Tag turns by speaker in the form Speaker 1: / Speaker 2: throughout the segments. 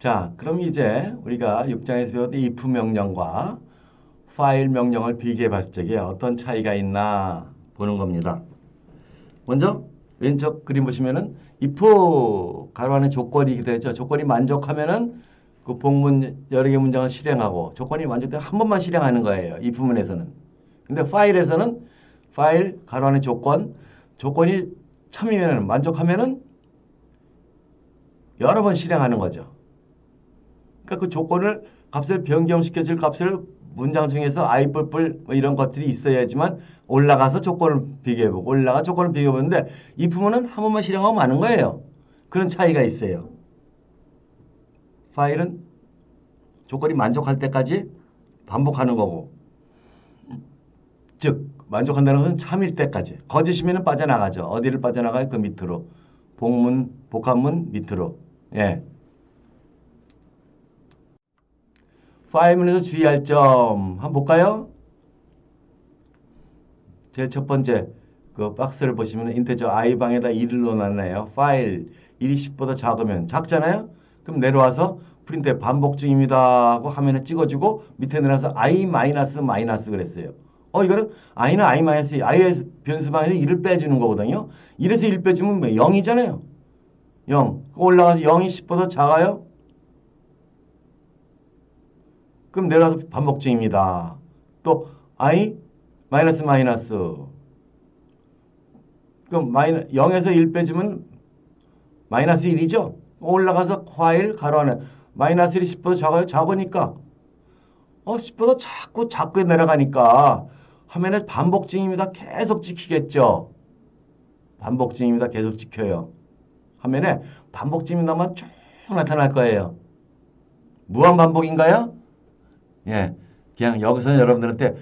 Speaker 1: 자, 그럼 이제 우리가 6장에서 배웠던 if 명령과 파일 명령을 비교해 봤을 적에 어떤 차이가 있나 보는 겁니다. 먼저 왼쪽 그림 보시면은 if 가로 안에 조건이 되죠. 조건이 만족하면은 그 복문 여러 개 문장을 실행하고 조건이 만족되면 한 번만 실행하는 거예요. if문에서는. 근데 파일에서는 파일 가로 안에 조건이 참이면은 만족하면은 여러 번 실행하는 거죠. 그러니까 그 조건을 값을 변경시켜줄 값을 문장 중에서 아이뿔뿔 뭐 이런 것들이 있어야지만 올라가서 조건을 비교해보고 올라가 조건을 비교해보는데 이 부분은 한 번만 실행하고 마는 거예요. 그런 차이가 있어요. 파일은 조건이 만족할 때까지 반복하는 거고 즉 만족한다는 것은 참일 때까지 거짓이면 빠져나가죠. 어디를 빠져나가요? 그 밑으로 복문, 복합문 밑으로 예. 파일문에서 주의할 점 한번 볼까요? 제일 첫 번째 그 박스를 보시면 인테저 i방에다 1을 넣어놨네요. 파일 1이 10보다 작으면 작잖아요? 그럼 내려와서 프린트에 반복 중입니다 하고 화면에 찍어주고 밑에 내려와서 i 마이너스 그랬어요. 이거는 i는 i 마이너스 i의 변수방에서 1을 빼주는 거거든요. 1에서 1 빼주면 뭐 0이잖아요. 0. 올라가서 0이 10보다 작아요? 그럼 내려와서 반복 중입니다. 또 i 마이너스 그럼 0에서 1 빼주면 마이너스 1이죠? 올라가서 파일 가로 안에 마이너스 1이 10보다 작아요? 작으니까 10보다 자꾸 내려가니까 화면에 반복 중입니다. 계속 찍히겠죠? 반복 중입니다. 계속 찍혀요. 화면에 반복 중입니다만 쭉 나타날 거예요. 무한 반복인가요? 예, 그냥 여기서 여러분들한테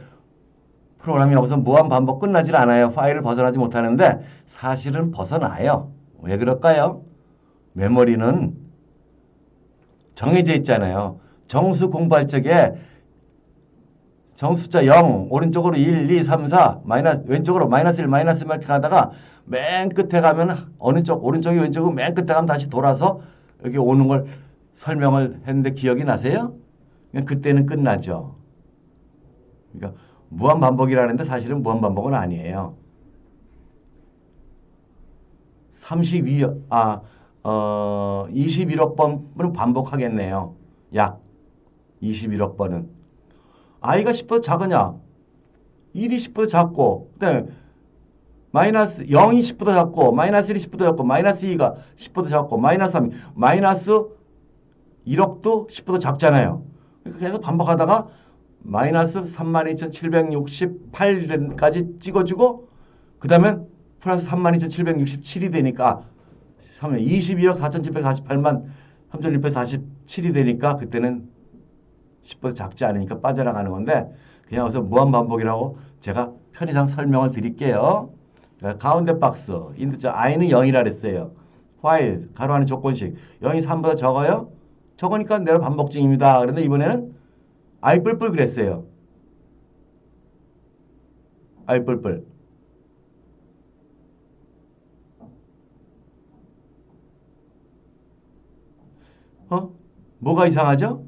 Speaker 1: 프로그램이 여기서 무한 반복 끝나질 않아요. 파일을 벗어나지 못하는데 사실은 벗어나요. 왜 그럴까요? 메모리는 정해져 있잖아요. 정수 공부할 적에 정수자 0, 오른쪽으로 1, 2, 3, 4, 왼쪽으로 마이너스 1, 마이너스 1 이렇게 가다가 맨 끝에 가면 어느 쪽, 오른쪽이 왼쪽으로 맨 끝에 가면 다시 돌아서 여기 오는 걸 설명을 했는데 기억이 나세요? 그때는 끝나죠. 그러니까 무한 반복이라는데 사실은 무한 반복은 아니에요. 21억 번은 반복하겠네요. 약 21억 번은. i가 10보다 작으냐? 1이 10보다 작고, 그 다음에 마이너스 0이 10보다 작고, 마이너스 1이 10보다 작고, 마이너스 2가 10보다 작고, 마이너스 3이, 마이너스 1억도 10보다 작잖아요. 계속 반복하다가 마이너스 32,768까지 찍어주고 그 다음에 플러스 32,767이 되니까 21억 4,748만 3,647이 되니까 그때는 10보다 작지 않으니까 빠져나가는 건데 그냥 여기서 무한반복이라고 제가 편의상 설명을 드릴게요. 가운데 박스 인트자 i는 0이라 그랬어요. 파일 가로 안에 조건식 0이 3보다 적어요? 적으니까 내가 반복 중입니다. 그런데 이번에는 i 뿔뿔 그랬어요. i 뿔뿔. 뭐가 이상하죠?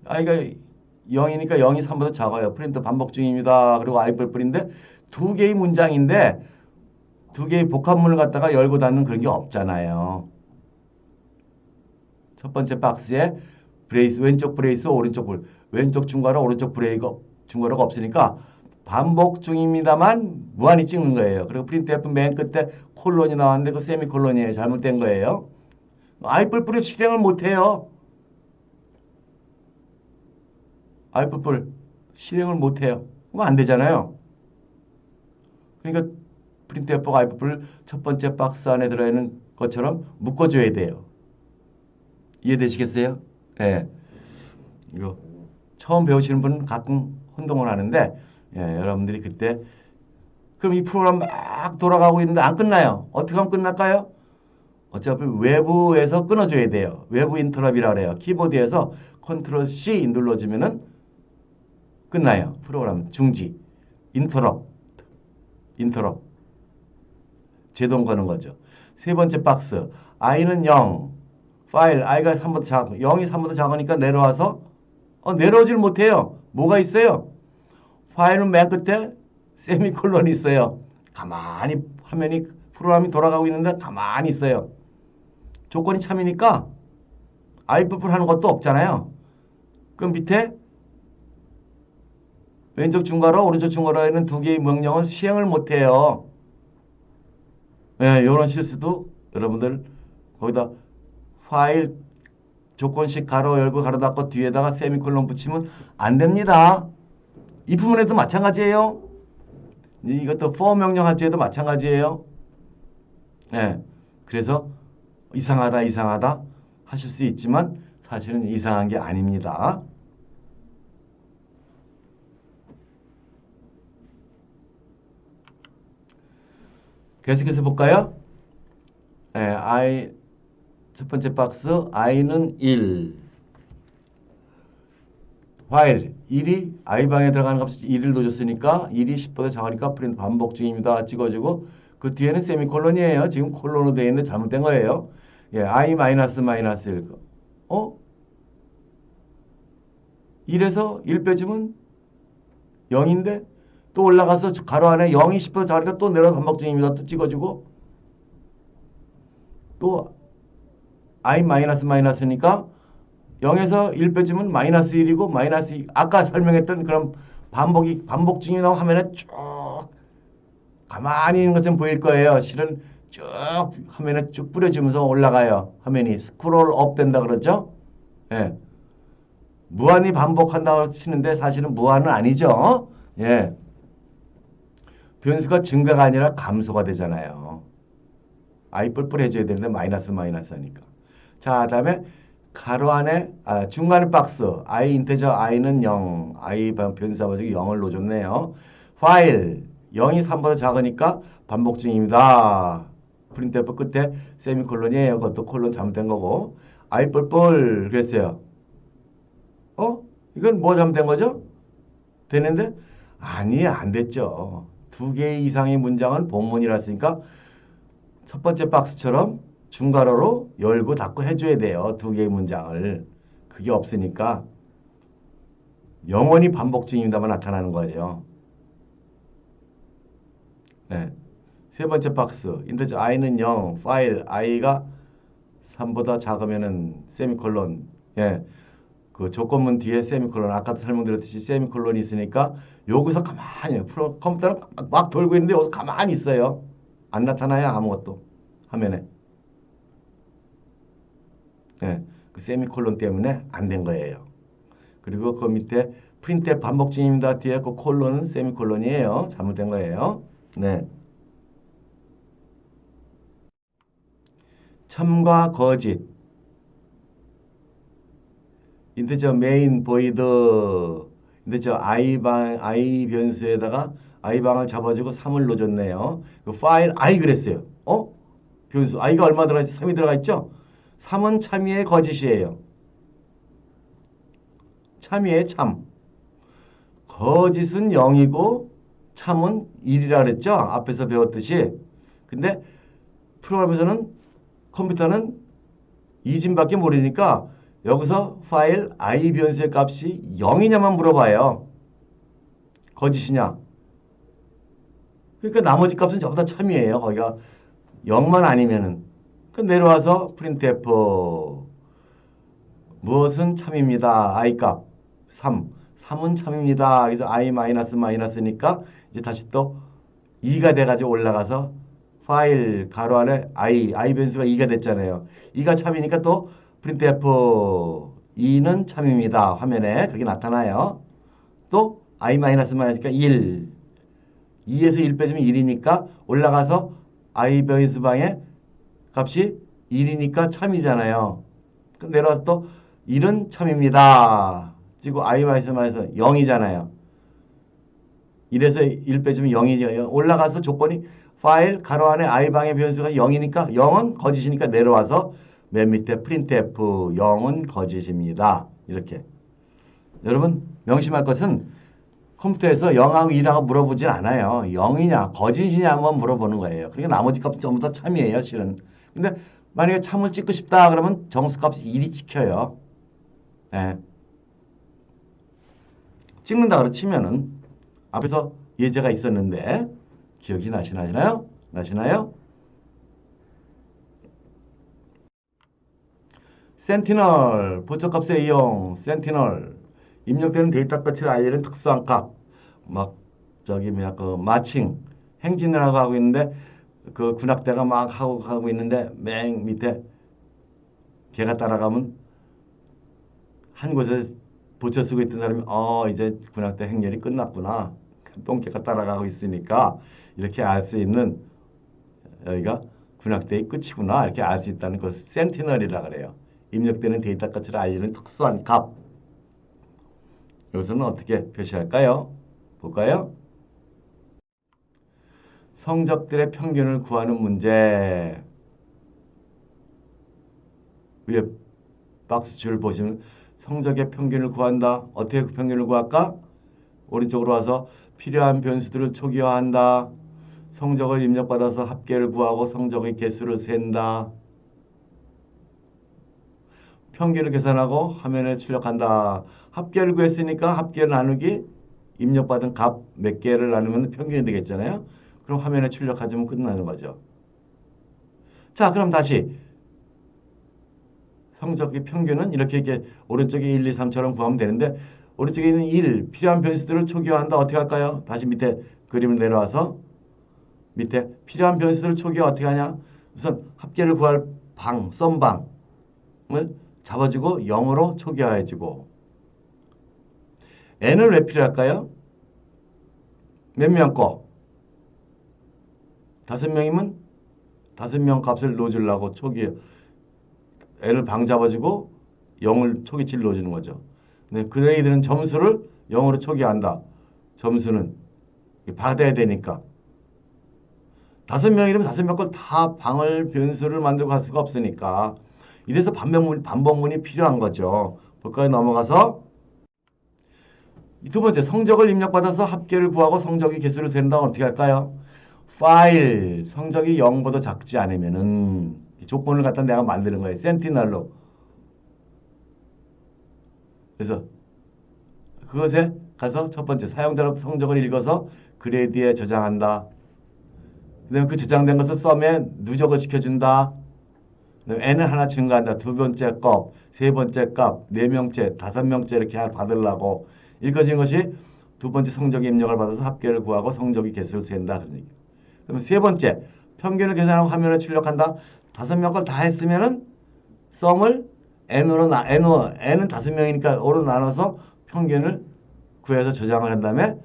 Speaker 1: i가 0이니까 0이 3보다 작아요. 프린트 반복 중입니다. 그리고 i 뿔뿔인데 두 개의 문장인데 두 개의 복합문을 갖다가 열고 닫는 그런 게 없잖아요. 첫 번째 박스에 브레이스, 왼쪽 브레이스, 왼쪽 중괄호, 오른쪽 중괄호가 없으니까 반복 중입니다만 무한히 찍는 거예요. 그리고 프린트F 맨 끝에 콜론이 나왔는데 그 세미콜론이에요. 잘못된 거예요. 아이뿔뿔이 실행을 못해요. 아이뿔뿔 실행을 못해요. 그거 안 되잖아요. 그러니까 프린트F가 아이뿔뿔을 첫 번째 박스 안에 들어있는 것처럼 묶어줘야 돼요. 이해되시겠어요? 예. 이거 처음 배우시는 분은 가끔 혼동을 하는데 여러분들이 그때 그럼 이 프로그램 막 돌아가고 있는데 안 끝나요. 어떻게 하면 끝날까요? 어차피 외부에서 끊어줘야 돼요. 외부 인터럽이라고 그래요. 키보드에서 컨트롤 C 눌러주면은 끝나요. 프로그램 중지. 인터럽. 제동 거는 거죠. 세 번째 박스 i는 0 파일 i가 3보다 작 0이 3보다 작으니까 내려와서 내려오질 못해요. 뭐가 있어요? 파일은 맨 끝에 세미콜론이 있어요. 가만히 화면이 프로그램이 돌아가고 있는데 가만히 있어요. 조건이 참이니까 i뿔뿔 하는 것도 없잖아요. 그럼 밑에 왼쪽 중괄호 오른쪽 중괄호에는 두 개의 명령은 시행을 못해요. 네, 이런 실수도 여러분들 거기다 파일 조건식 가로 열고 가로 닫고 뒤에다가 세미콜론 붙이면 안 됩니다. 이 부분에도 마찬가지예요. 이것도 for 명령 할 때에도 마찬가지예요. 네, 그래서 이상하다 하실 수 있지만 사실은 이상한 게 아닙니다. 계속해서 볼까요? 네, 첫 번째 박스 i는 1 while 1이 i방에 들어가는 값이 1을 넣어줬으니까 1이 10보다 작으니까 프린트 반복 중입니다. 찍어주고 그 뒤에는 세미콜론이에요. 지금 콜론으로 되어 있는데 잘못된 거예요. 예, i 마이너스 1 1에서 1 빼주면 0인데 또 올라가서 가로 안에 0이 10보다 작으니까 또 내려 반복 중입니다. 또 찍어주고 또 i 마이너스니까 0에서 1 빼주면 마이너스 1이고 마이너스 2 아까 설명했던 그런 반복 중이라고 화면에 쭉 가만히 있는 것처럼 보일 거예요. 실은 쭉 화면에 쭉 뿌려주면서 올라가요. 화면이 스크롤 업 된다 그러죠. 예. 무한히 반복한다고 치는데 사실은 무한은 아니죠. 예. 변수가 증가가 아니라 감소가 되잖아요. i 뿔뿔 해줘야 되는데 마이너스 하니까. 자, 다음에 가로 안에 중간에 박스 i 인테저 i는 0 i 변수 아버지 0을 넣어줬네요. 파일 0이 3보다 작으니까 반복 중입니다. 프린트F 끝에 세미콜론이에요. 그것도 콜론 잘못된 거고 i 뿔뿔 그랬어요. 이건 뭐 잘못된 거죠? 되는데? 아니, 안 됐죠. 두 개 이상의 문장은 본문이라 했으니까 첫 번째 박스처럼 중괄호로 열고 닫고 해줘야 돼요. 두 개의 문장을. 그게 없으니까 영원히 반복 중입니다만 나타나는 거예요. 네. 세 번째 박스 인터저 i는 0 파일 i가 3보다 작으면은 세미콜론 예. 그 조건문 뒤에 세미콜론 아까도 설명드렸듯이 세미콜론이 있으니까 여기서 가만히 컴퓨터는 막 돌고 있는데 여기서 가만히 있어요. 안 나타나요 아무것도 화면에. 네, 그 세미콜론 때문에 안 된 거예요. 그리고 그 밑에 프린트의 반복 중입니다. 뒤에 그 콜론은 세미콜론이에요. 잘못된 거예요. 네. 참과 거짓. 인테저 메인 보이드 인테저 i 변수에다가 i방을 잡아주고 3을 넣어줬네요. 그 파일 i 그랬어요. 변수 i가 얼마 들어가 있죠? 3이 들어가 있죠? 3은 참이의 거짓이에요. 참이의 참. 거짓은 0이고 참은 1이라 그랬죠? 앞에서 배웠듯이. 근데 프로그램에서는 컴퓨터는 이진밖에 모르니까 여기서 파일 i 변수의 값이 0이냐만 물어봐요. 거짓이냐? 그러니까 나머지 값은 전부 다 참이에요. 거기가 0만 아니면은. 그 내려와서 printf 무엇은 참입니다. i 값 3은 참입니다. 그래서 i 마이너스니까 이제 다시 또 2가 돼가지고 올라가서 파일 가로 안에 i 변수가 2가 됐잖아요. 2가 참이니까 또 printf 2는 참입니다. 화면에 그렇게 나타나요. 또 i 마이너스니까 1 2에서 1 빼주면 1이니까 올라가서 i 변수 방에 값이 1이니까 참이잖아요. 그럼 내려와서 또 1은 참입니다. 그리고 i 마이너스 0이잖아요. 1에서 1 빼주면 0이죠. 올라가서 조건이 파일 가로 안에 i방의 변수가 0이니까 0은 거짓이니까 내려와서 맨 밑에 printf 0은 거짓입니다. 이렇게. 여러분 명심할 것은 컴퓨터에서 0하고 2라고 물어보진 않아요. 0이냐, 거짓이냐 한번 물어보는 거예요. 그러니까 나머지 값은 전부 다 참이에요, 실은. 근데 만약에 참을 찍고 싶다 그러면 정수값이 1이 찍혀요. 예. 찍는다 치면은 앞에서 예제가 있었는데 기억이 나시나요? 나시나요? 센티널, 보초값의 이용, 센티널, 입력되는 데이터 가치를 알리는 특수한 값, 막 저기 뭐야 그 마칭, 행진을 하고 있는데 그 군악대가 막 하고 있는데 맨 밑에 걔가 따라가면 한 곳에 보초 쓰고 있던 사람이 이제 군악대 행렬이 끝났구나. 똥개가 따라가고 있으니까 이렇게 알 수 있는 여기가 군악대의 끝이구나 이렇게 알 수 있다는 걸 센티널이라 그래요. 입력되는 데이터 가치를 알리는 특수한 값. 여기서는 어떻게 표시할까요? 볼까요? 성적들의 평균을 구하는 문제. 위에 박스 줄 보시면 성적의 평균을 구한다. 어떻게 그 평균을 구할까? 오른쪽으로 와서 필요한 변수들을 초기화한다. 성적을 입력받아서 합계를 구하고 성적의 개수를 센다. 평균을 계산하고 화면에 출력한다. 합계를 구했으니까 합계 나누기 입력받은 값 몇 개를 나누면 평균이 되겠잖아요. 그럼 화면에 출력하면 끝나는 거죠. 자, 그럼 다시 성적의 평균은 이렇게 오른쪽에 1, 2, 3처럼 구하면 되는데 오른쪽에 있는 1, 필요한 변수들을 초기화한다. 어떻게 할까요? 다시 밑에 그림을 내려와서 밑에 필요한 변수들을 초기화 어떻게 하냐? 우선 합계를 구할 썸방을 잡아주고 0으로 초기화해주고 n을 왜 필요할까요? 몇 명 거? 5명이면 5명 값을 넣어주려고 n을 방 잡아주고 0을 초기치를 넣어주는 거죠. 네, 그레이드는 점수를 0으로 초기화한다. 점수는 받아야 되니까. 5명이라면 5명 걸 다 방을 변수를 만들고 갈 수가 없으니까 이래서 반복문이 필요한 거죠. 볼까요? 넘어가서 두 번째 성적을 입력받아서 합계를 구하고 성적의 개수를 센다. 어떻게 할까요? 파일 성적이 0보다 작지 않으면은 조건을 갖다 내가 만드는 거예요. 센티널로. 그래서 그것에 가서 첫 번째 사용자로 성적을 읽어서 그레이드에 저장한다. 그 다음에 그 저장된 것을 썸에 누적을 시켜준다. n은 하나 증가한다. 두 번째 값, 세 번째 값, 네 명째, 5명째 이렇게 받으려고 읽어진 것이 두 번째 성적 입력을 받아서 합계를 구하고 성적의 개수를 센다. 그럼 세 번째 평균을 계산하고 화면에 출력한다. 5명 걸 다 했으면은 썸을 n은 5명이니까 5로 나눠서 평균을 구해서 저장을 한 다음에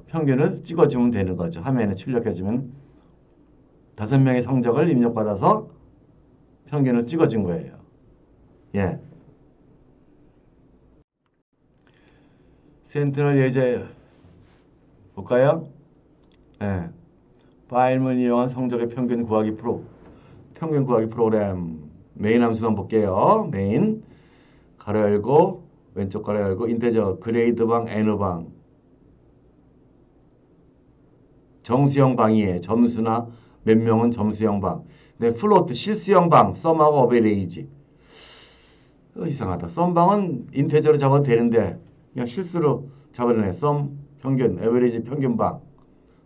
Speaker 1: 평균을 찍어주면 되는 거죠. 화면에 출력해주면 5명의 성적을 입력받아서 평균을 찍어준 거예요. 예. 센트럴 예제 볼까요? 예. 파일문 이용한 성적의 평균 구하기 프로그램 메인 함수만 볼게요. 메인 가로 열고 왼쪽 가로 열고 인테저 그레이드 방 n 방 정수형 방이에요. 점수나 몇 명은 점수형 방. 네, 플로트 실수형 방 썸하고 어베레이지. 이상하다. 썸방은 인테저로 잡아도 되는데 그냥 실수로 잡아내네. 썸 평균, 에버리지 평균방.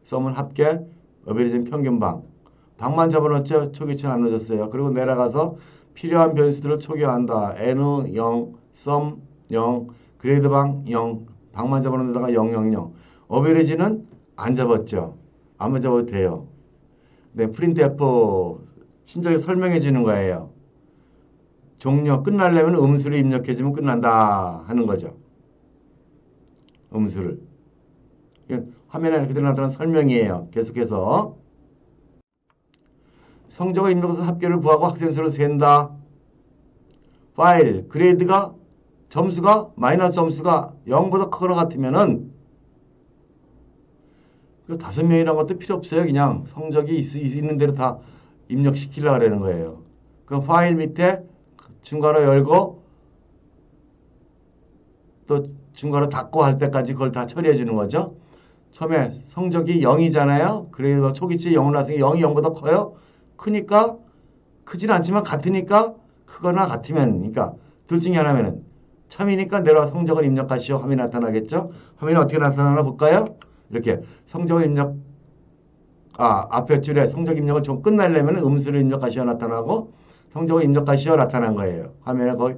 Speaker 1: 썸은 합계, 어베리지는 평균방. 방만 잡아놓죠. 초기치는 안 넣어줬어요. 그리고 내려가서 필요한 변수들을 초기화한다. n 0, 썸 0, 그레이드 방 0. 방만 잡아놓은 데다가 0, 0, 0. 어베리지는 안 잡았죠. 안 잡아도 돼요. 네, 프린트F 친절히 설명해 주는 거예요. 종료 끝나려면 음수를 입력해주면 끝난다 하는 거죠. 음수를. 화면에 그대로 나타난 설명이에요. 계속해서 성적을 입력해서 합계를 구하고 학생수를 센다. 파일 그레이드가 점수가 마이너스 점수가 0보다 크거나 같으면은 그 5명이라는 것도 필요 없어요. 그냥 성적이 있는 대로 다 입력시키려고 하는 거예요. 그럼 파일 밑에 중괄호 열고 또 중괄호 닫고 할 때까지 그걸 다 처리해 주는 거죠. 처음에 성적이 0이잖아요. 그래도 초기치에 0을 놨으니 0이 0보다 커요. 크니까 크진 않지만 같으니까 크거나 같으면 그러니까 둘 중에 하나면은 참이니까 내려와 성적을 입력하시오 화면이 나타나겠죠. 화면이 어떻게 나타나나 볼까요? 이렇게 성적을 입력 앞에 줄에 성적 입력을 좀 끝나려면 음수를 입력하시오 나타나고 성적을 입력하시오 나타난 거예요. 화면에 거기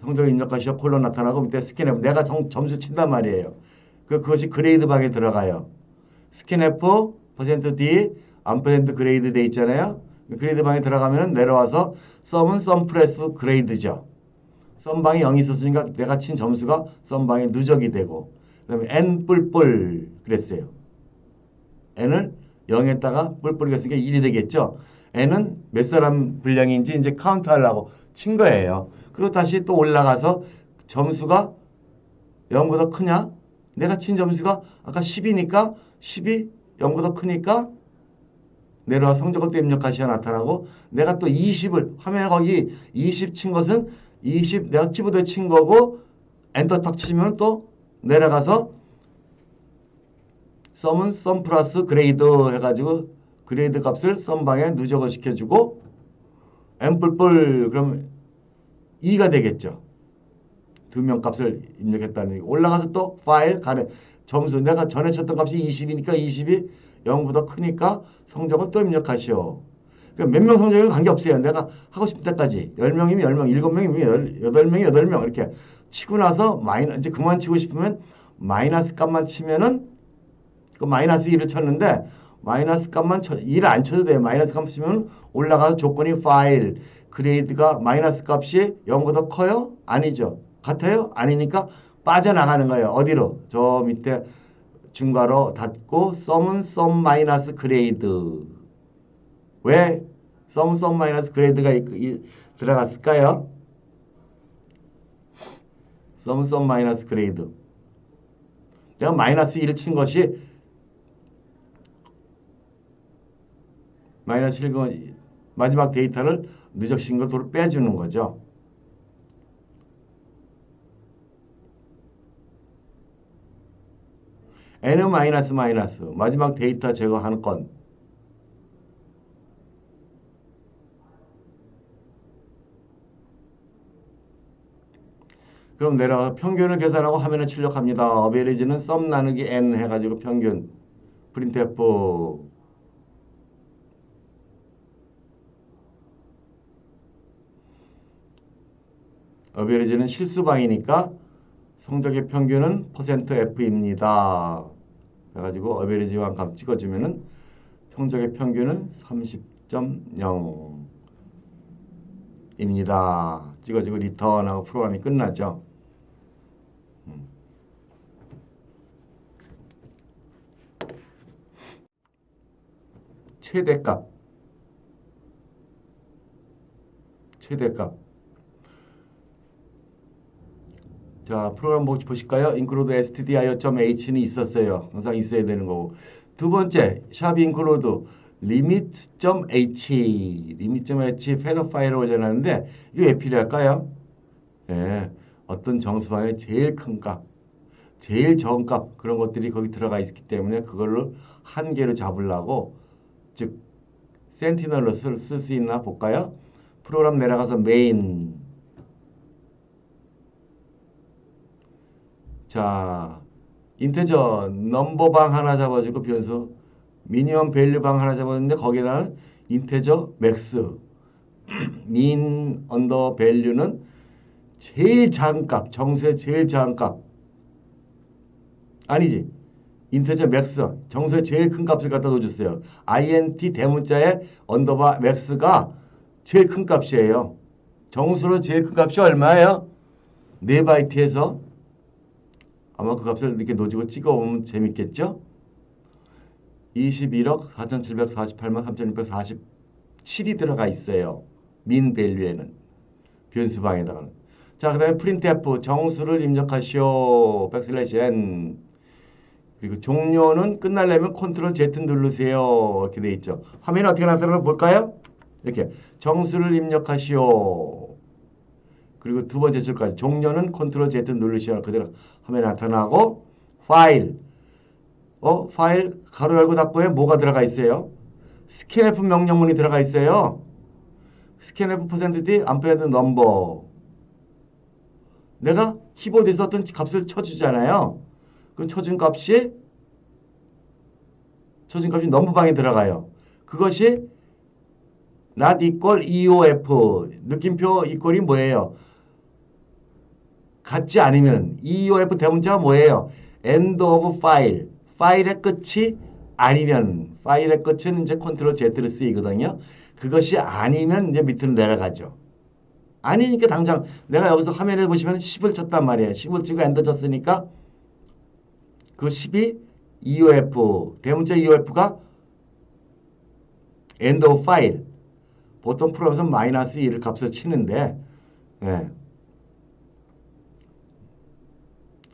Speaker 1: 성적을 입력하시오 콜론 나타나고 밑에 스캔F 내가 점수 친단 말이에요. 그것이 그레이드 방에 들어가요. 스캔F %D 암퍼센트 그레이드 돼 있잖아요. 그레이드 방에 들어가면 내려와서 썸은 썸 플러스 그레이드죠. 썸방이 0이 있었으니까 내가 친 점수가 썸방의 누적이 되고 그 다음에 n 뿔뿔 그랬어요. n을 0에다가 뿔뿔이 했으니까 1이 되겠죠. n은 몇 사람 분량인지 이제 카운트 하려고 친 거예요. 그리고 다시 또 올라가서 점수가 0보다 크냐? 내가 친 점수가 아까 10이니까 10이 0보다 크니까 내려와 성적을 또 입력하셔야 나타나고 내가 또 20을 화면에 거기 20 친 것은 20 내가 키보드에 친 거고 엔터 탁 치면 또 내려가서 썸은 썸 플러스 그레이드 해가지고 그레이드 값을 썸방에 누적을 시켜주고 n 뿔뿔 그럼 2가 되겠죠. 두 명 값을 입력했다는 얘기. 올라가서 또 파일 가래 점수 내가 전에 쳤던 값이 20이니까 20이 0보다 크니까 성적을 또 입력하시오. 그러니까 몇 명 성적은 관계없어요. 내가 하고 싶을 때까지 10명이면 10명, 7명이면 8명이 8명 이렇게 치고 나서 이제 그만 치고 싶으면 마이너스 값만 치면은 그 마이너스 1을 쳤는데 마이너스 값만 1을 안 쳐도 돼요. 마이너스 값 치면 올라가서 조건이 파일 그레이드가 마이너스 값이 0보다 커요? 아니죠. 같아요? 아니니까 빠져나가는 거예요. 어디로? 저 밑에 중괄호 닫고 썸은 썸 마이너스 그레이드 왜 썸 마이너스 그레이드가 들어갔을까요? 썸 마이너스 그레이드 내가 마이너스 1을 친 것이 마이너스 1은 마지막 데이터를 누적시킨 걸 도로 빼주는 거죠. n은 마이너스 마지막 데이터 제거하는 건 그럼 내려가서 평균을 계산하고 화면에 출력합니다. 어베리지는 썸 나누기 n 해가지고 평균 프린트F 어베리지는 실수방이니까 성적의 평균은 %F입니다. 그래가지고 어베리지와 값 찍어주면은 성적의 평균은 30.0입니다. 찍어주고 리턴하고 프로그램이 끝나죠. 최대값 자, 프로그램 보실까요? include stdio.h는 있었어요. 항상 있어야 되는 거고. 두 번째, 샵 include limit.h 패드 파일을 올려놨는데 이거 왜 필요할까요? 예, 어떤 정수방의 제일 큰 값, 제일 적은 값 그런 것들이 거기 들어가 있기 때문에 그걸로 한 개로 잡으려고 즉 센티널로 쓸 수 있나 볼까요? 프로그램 내려가서 메인 자, 인테저 넘버방 하나 잡아주고 변수 미니멈 밸류 방 하나 잡았는데 거기에다는 인테저 맥스 민 언더 밸류는 제일 작은 값 정수의 제일 작은 값 아니지 인테저 맥스 정수의 제일 큰 값을 갖다 넣어줬어요. int 대문자에 언더바 맥스가 제일 큰 값이에요. 정수로 제일 큰 값이 얼마예요? 4바이트에서 아마 그 값을 이렇게 노지고 찍어보면 재밌겠죠? 21억 4,748만 3,647이 들어가 있어요. 민 밸류에는 변수방에다가는. 자, 그 다음에 printf 정수를 입력하시오. n 그리고 종료는 끝나려면 컨트롤 Z 누르세요. 이렇게 돼 있죠. 화면이 어떻게 나타나나 볼까요? 이렇게 정수를 입력하시오. 그리고 두 번째 줄까지 종료는 컨트롤 Z 누르시면 그대로 화면에 나타나고 파일 파일 가로 열고 닫고에 뭐가 들어가 있어요? 스캔F 명령문이 들어가 있어요. 스캔F %D 암페어드 넘버 내가 키보드에서 어떤 값을 쳐주잖아요. 그 쳐준 값이 넘버방에 들어가요. 그것이 not equal EOF 느낌표 이꼴이 뭐예요? 같지 않으면 EOF 대문자가 뭐예요? end of file 파일의 끝이 아니면 파일의 끝은 이제 컨트롤 Z를 쓰이거든요. 그것이 아니면 이제 밑으로 내려가죠. 아니니까 당장 내가 여기서 화면에 보시면 10을 쳤단 말이에요. 10을 치고 엔터 쳤으니까 그 10이 EOF 대문자 EOF가 end of file 보통 프로그램에서 마이너스 1을 값을 치는데 예.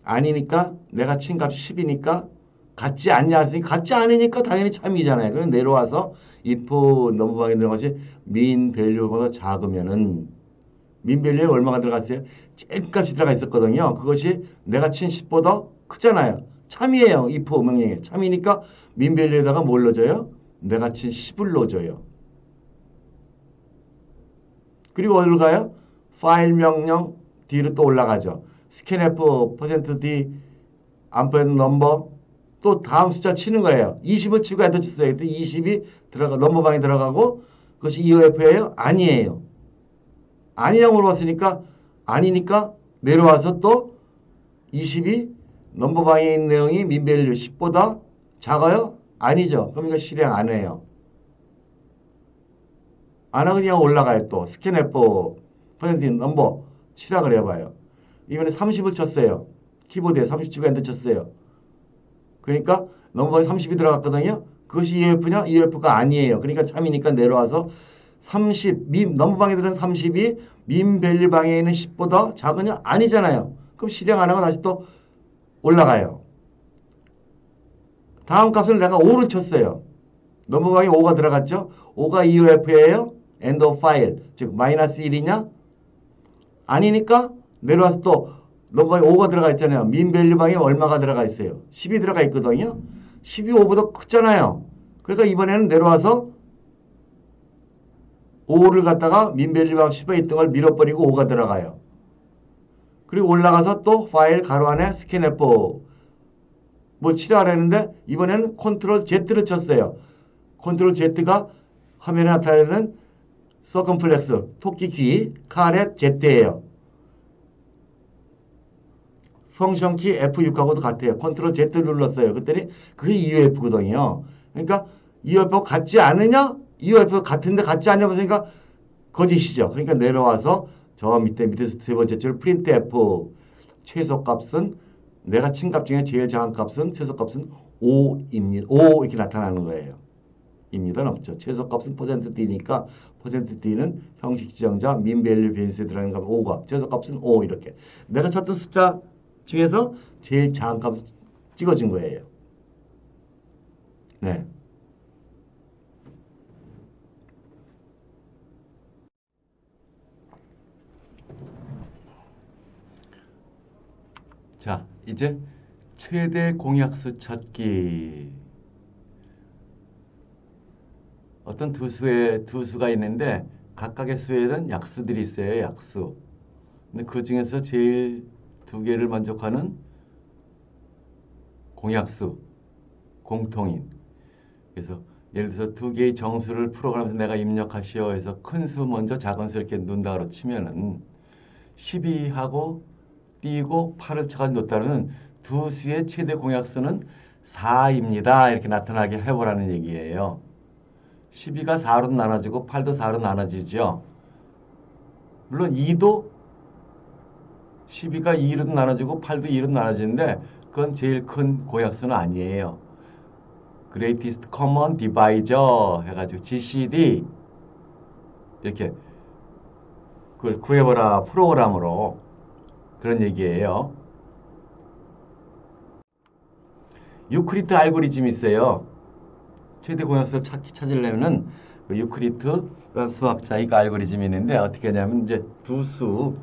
Speaker 1: 아니니까 내가 친 값 10이니까 같지 않냐 했으니 같지 않으니까 당연히 참이잖아요. 그럼 내려와서 if 넘버방에 들어간 것이 min 밸류보다 작으면은 min 밸류에 얼마가 들어갔어요? 제일 값이 들어가 있었거든요. 그것이 내가 친 10보다 크잖아요. 참이에요. if 명령에 참이니까 min 밸류에다가 뭘 넣어줘요? 내가 친 10을 넣어줘요. 그리고 어디로 가요? 파일 명령 D로 또 올라가죠. scanf %D 암퍼 넘버 또 다음 숫자 치는 거예요. 20을 치고 엔터 쳤어요. 그때 20이 들어가 넘버방에 들어가고 그것이 EOF예요? 아니에요. 아니라고 물어봤으니까 아니니까 내려와서 또 20이 넘버방에 있는 내용이 민밸류 10보다 작아요? 아니죠. 그럼 이거 실행 안 해요. 안 하고 그냥 올라가요. 또 스캔F 퍼센트 넘버 치락을 해봐요. 이번에 30을 쳤어요. 키보드에 30 치고 엔터 쳤어요. 그러니까 넘버방에 30이 들어갔거든요. 그것이 EOF냐? EOF가 아니에요. 그러니까 참이니까 내려와서 30, 넘버방에 들은 30이 민밸류 방에 있는 10보다 작으냐? 아니잖아요. 그럼 실행 안 하고 다시 또 올라가요. 다음 값을 내가 5를 쳤어요. 넘버방에 5가 들어갔죠? 5가 EOF예요? end of file. 즉 마이너스 1이냐? 아니니까 내려와서 또 넘버방에 5가 들어가 있잖아요. 민밸류 방에 얼마가 들어가 있어요? 10이 들어가 있거든요. 10이 5보다 크잖아요. 그러니까 이번에는 내려와서 5를 갖다가 민밸류 방 10에 있던 걸 밀어버리고 5가 들어가요. 그리고 올라가서 또 파일 가로 안에 스캔F 뭐 치료하려 했는데 이번에는 컨트롤 Z를 쳤어요. 컨트롤 Z가 화면에 나타내는 서컴플렉스 토끼 귀 카렛 Z예요. 펑션 키 F6하고도 같아요. 컨트롤 Z 눌렀어요. 그랬더니 그게 EOF거든요. 그러니까 EOF 같지 않으냐? EOF 같은데 같지 않냐 보니까 거짓이죠. 그러니까 내려와서 저 밑에서 세 번째 줄 프린트 F 최소값은 내가 친 값 중에 제일 작은 값은 최소값은 5입니다. 5 이렇게 나타나는 거예요. 입니다. 없죠. 최소값은 %D니까 %D는 형식 지정자 민밸류 변수에 들어가는 값 5가 최소값은 5 이렇게 내가 쳤던 숫자 중에서 제일 작은 값을 찍어준 거예요. 네. 자, 이제 최대 공약수 찾기. 어떤 두 수가 있는데 각각의 수에는 약수들이 있어요. 약수. 근데 그 중에서 제일 두 개를 만족하는 공약수, 공통인. 그래서 예를 들어서 두 개의 정수를 프로그램에서 내가 입력하시오 해서 큰 수 먼저 작은 수 이렇게 넣는다고 치면은 12하고 띄고 8을 쳐가지고 넣었다는 두 수의 최대 공약수는 4입니다. 이렇게 나타나게 해보라는 얘기예요. 12가 4로 나눠지고 8도 4로 나눠지죠. 물론 2도 12가 2로 나눠지고 8도 2로 나눠지는데 그건 제일 큰 공약수는 아니에요. Greatest Common Divisor 해가지고 GCD 이렇게 그걸 구해보라 프로그램으로 그런 얘기예요. 유클리드 알고리즘이 있어요. 최대 공약수를 찾으려면은 그 유클리드라는 수학자 이거 알고리즘이 있는데 어떻게 하냐면 이제 두 수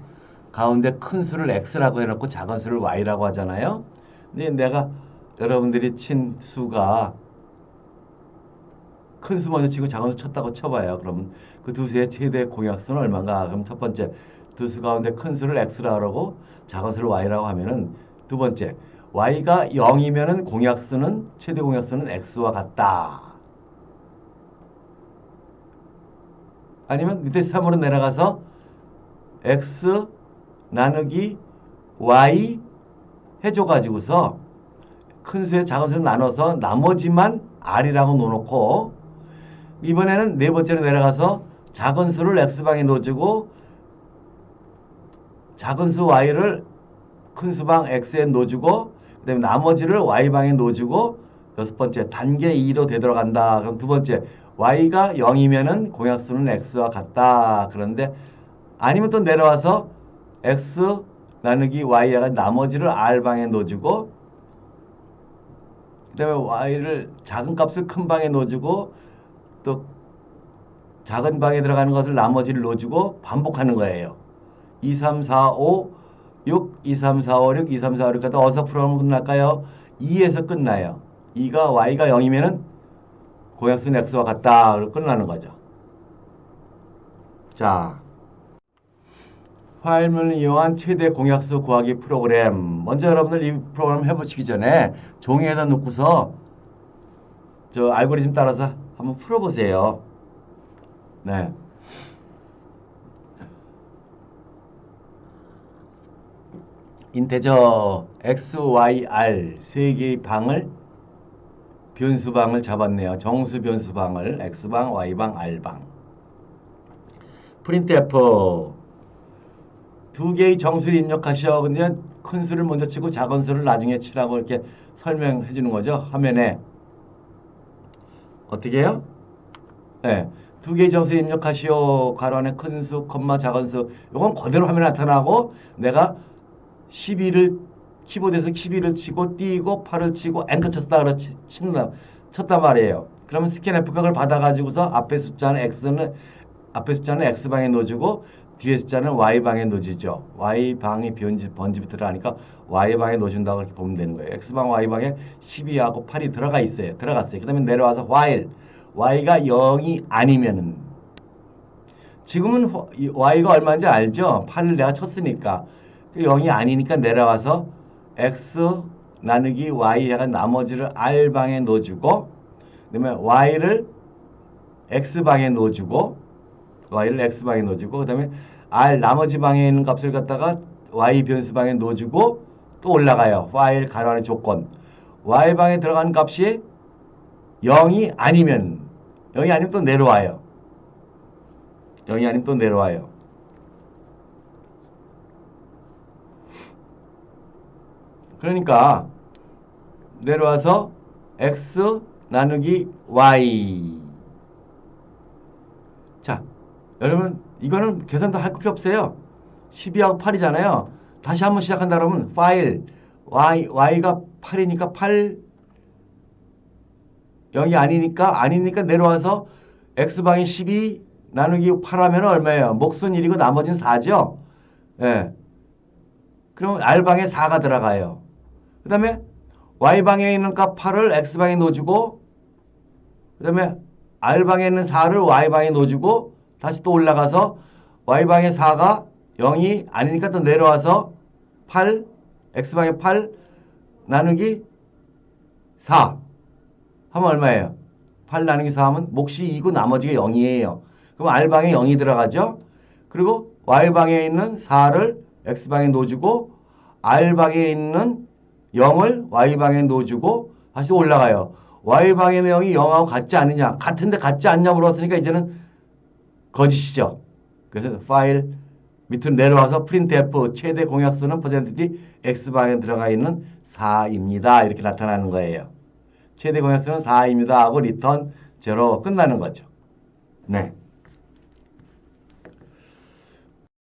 Speaker 1: 가운데 큰 수를 x라고 해놓고 작은 수를 y라고 하잖아요. 근데 내가 여러분들이 친 수가 큰 수 먼저 치고 작은 수 쳤다고 쳐봐요. 그러면 그 두 수의 최대 공약수는 얼마인가? 그럼 첫 번째 두 수 가운데 큰 수를 x라고 하고 작은 수를 y라고 하면은 두 번째 y가 0이면은 공약수는 최대 공약수는 x와 같다. 아니면 밑에 3으로 내려가서 x 나누기 y 해줘가지고서 큰 수에 작은 수를 나눠서 나머지만 r이라고 놓고 이번에는 네 번째로 내려가서 작은 수를 x방에 넣어주고 작은 수 y를 큰 수방 x에 넣어주고 그 다음에 나머지를 y방에 넣어주고 여섯 번째 단계 2로 되돌아간다. 그럼 두 번째 y가 0이면은 공약수는 x와 같다. 그런데 아니면 또 내려와서 x 나누기 y가 나머지를 r방에 넣어주고 그 다음에 y를 작은 값을 큰 방에 넣어주고 또 작은 방에 들어가는 것을 나머지를 넣어주고 반복하는 거예요. 2, 3, 4, 5, 6, 2, 3, 4, 5, 6, 2, 3, 4, 5, 6 갖다 어서 풀어보면 끝날까요? 2에서 끝나요. 2가 y가 0이면은 공약수는 x와 같다. 그리고 끝나는 거죠. 자, 파일문을 이용한 최대 공약수 구하기 프로그램. 먼저 여러분들 이 프로그램 해보시기 전에 종이에다 놓고서 저 알고리즘 따라서 한번 풀어보세요. 네. 인테저 x, y, r 세 개의 방을 변수방을 잡았네요. 정수 변수방을 x방, y방, r방. printf 두 개의 정수를 입력하셔. 근데 큰 수를 먼저 치고 작은 수를 나중에 치라고 이렇게 설명해 주는 거죠. 화면에. 어떻게 해요? 네. 두 개의 정수를 입력하시오. 괄호 안에 큰 수, 콤마 작은 수. 이건 그대로 화면에 나타나고 내가 12를 키보드에서 12를 치고 띄고 8을 치고 엔터 쳤단 말이에요. 그러면 스캔F 그걸 받아가지고서 앞에 숫자는 X방에 넣어주고 뒤에 숫자는 Y방에 넣어주죠. Y방이 번집이 들어가니까 Y방에 넣어준다고 이렇게 보면 되는 거예요. X방, Y방에 12하고 8이 들어갔어요. 그 다음에 내려와서 while Y가 0이 아니면은 지금은 Y가 얼마인지 알죠? 8을 내가 쳤으니까 0이 아니니까 내려와서 X 나누기 Y 해가 나머지를 R방에 넣어주고 그 다음에 Y를 X방에 넣어주고 그 다음에 R 나머지 방에 있는 값을 갖다가 Y 변수방에 넣어주고 또 올라가요. while 가로 안의 조건 Y방에 들어가는 값이 0이 아니면 또 내려와요. 0이 아니면 또 내려와요. 그러니까 내려와서 x 나누기 y. 자, 여러분 이거는 계산도 할 필요 없어요. 12하고 8이잖아요. 다시 한번 시작한다 그러면 파일 y가 8이니까 8 0이 아니니까 내려와서 x방이 12 나누기 8 하면 얼마예요? 몫은 1이고 나머지는 4죠. 예. 그럼 r방에 4가 들어가요. 그 다음에 y방에 있는 값 8을 x방에 넣어주고 그 다음에 r방에 있는 4를 y방에 넣어주고 다시 또 올라가서 y방에 4가 0이 아니니까 또 내려와서 8 x방에 8 나누기 4 하면 얼마예요? 8 나누기 4 하면 몫이 2고 나머지가 0이에요. 그럼 r방에 0이 들어가죠. 그리고 y방에 있는 4를 x방에 넣어주고 r방에 있는 0을 y방에 넣어주고 다시 올라가요. y방의 내용이 0하고 같지 않느냐? 같은데 같지 않냐 물었으니까 이제는 거짓이죠. 그래서 파일 밑으로 내려와서 printf 최대 공약수는 %d x방에 들어가 있는 4입니다. 이렇게 나타나는 거예요. 최대 공약수는 4입니다 하고 리턴 0 끝나는 거죠. 네.